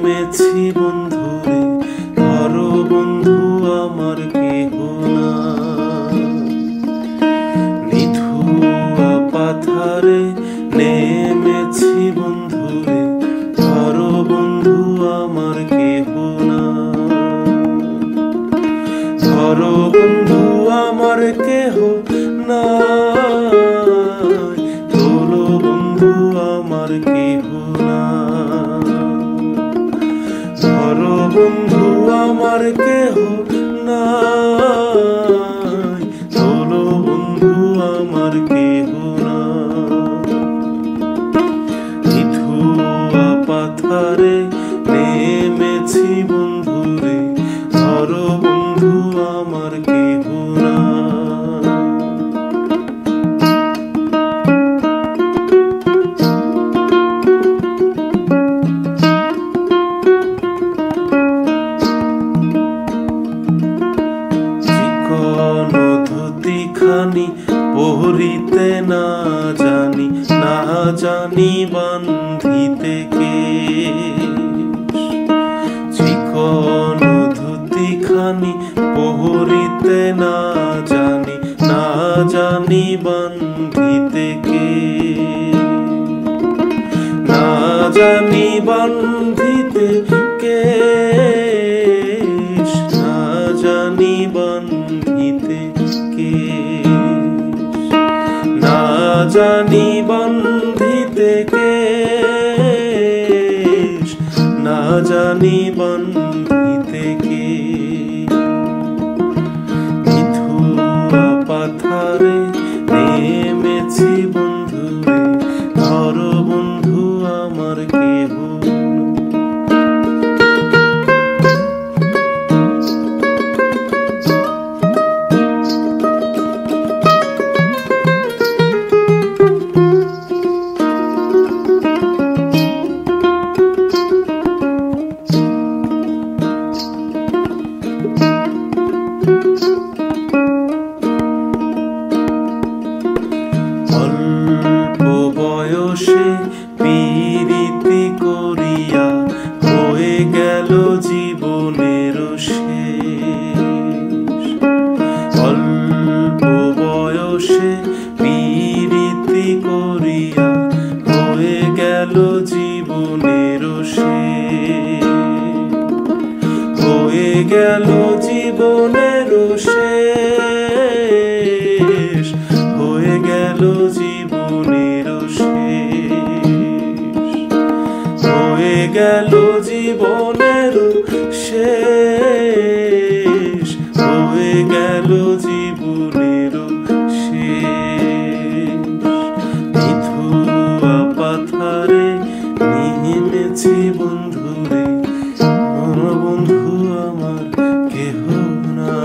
নেমেছি বন্ধুরে, ধরো বন্ধু আমার কেহ না। নিথুয়া পাথারে নেমেছি বন্ধুরে, ধরো বন্ধু আমার কেহ না। ধরো বন্ধু আমার কেহ না, তোলো বন্ধু আমার কেহ না। ধরো বন্ধু আমার কেহ না, তোলো বন্ধু আমার কেহ না। নিথুয়া পাথারে নেমেছি বন্ধুরে, ধরো বন্ধু আমার কেহ না। ধুতিখানি পরিতে না জানি, না জানি বান্ধিতে কেশ। চিকন ধুতিখানি পরিতে না জানি, না জানি বান্ধিতে কেশ। না জানি বান্ধিতে কেশ, না জানি বান্ধিতে কেশ। না জানি বান্ধিতে কেশ, না জানি বান্ধিতে কেশ। নিথুয়া পাথারে নেমেছি বন্ধুরে, ধরো বন্ধু আমার কেহ না। অল্প বয়সে পীড়িতি করিয়া হয়ে গেল জীবনের শেষ। অল্প বয়সে পীড়িতি করিয়া হয়ে গেল জীবনের শেষ। হয়ে গেল জীবনের শেষ, হয়ে গেল জীবনের শেষ। হয়ে গেল জীবনের শেষ, হয়ে গেল জীবনের শেষ। নিথুয়া পাথারে নেমেছি বন্ধুরে, ধরো বন্ধু আমার কেহ না।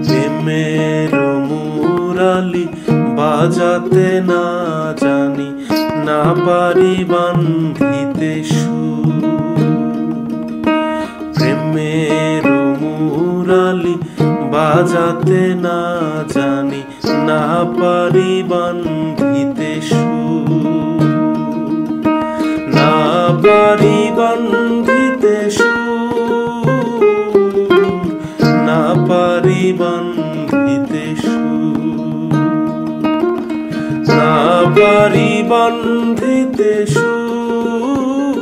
প্রেমের মুরালি বাজাতে না জানি, না পারি বান্ধিতে সুর। প্রেমের মুরালি বাজাতে না জানি, না পারি বান্ধিতে সুর। না পারি বান্ধিতে সুর, না পারি বান্ধিতে সুর। না পারি বান্ধিতে সুর,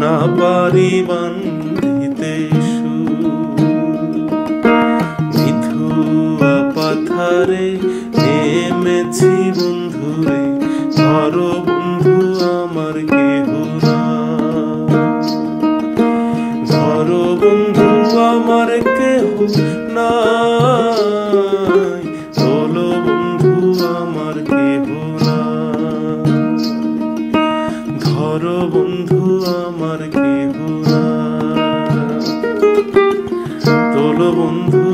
না পারি বান্ধিতে সুর। নিথুয়া পাথারে নেমেছি বন্ধুরে, ধরো বন্ধু আমার কেহ না। ধরো বন্ধু আমার কেহ নাই, তোলো বন্ধু আমার কেহ না। ধরো বন্ধু আমার কেহ না, তোলো বন্ধু